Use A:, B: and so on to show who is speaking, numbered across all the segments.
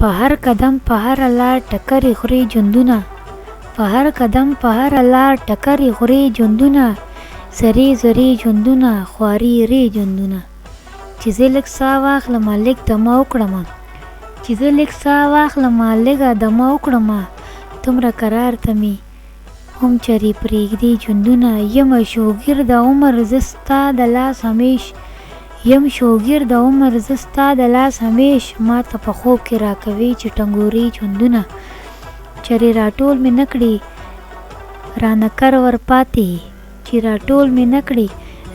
A: په هر قدم په هر لار ټکرې خوري ژوندونه، په هر قدم په هر لار ټکرې خوري ژوندونه، زرې زرې ژوندونه، خواري رې ژوندونه. چې زه لږ ساه واخلمه لږ دمه وکړمه، چې زه لږ ساه واخلمه لږه دمه وکړمه، دومره قرار ته مې هم چرې پرېږدي ژوندونه. یمه شوګیر د عمر زه ستا د لاس همیش، یم شوګیر د عمر زه ستا د لاس همیش، ما ته په خوب کې راکوي چې ټنګوري ژوندونه. چرې راټول مې نه کړي رانه کر ور پاتې، چې راټول مې نه کړي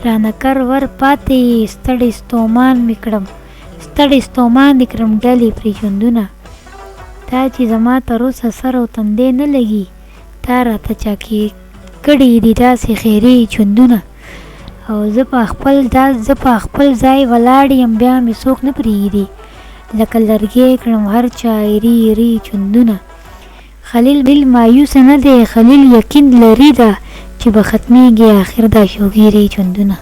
A: رانه کر ور پاتې، ستړی ستومان مې کړم، ستړی ستومان دې کړم ډلې پرې ژوندونه. دا چې زما تر اوسه سر او تندی نه لګي، تا راته چا کړي دي داسې خیرې ژوندونه. او زه په خپل ځای ولاړ یم، بیا مې څوک نه پرېږدي، لکه لرګی کړم هر چا ایرې ایرې ژوندونه. خلیل مایوسه نه دی، خلیل یقین لري ده چې به ختمېږي آخر دا شوګیرې ژوندونه.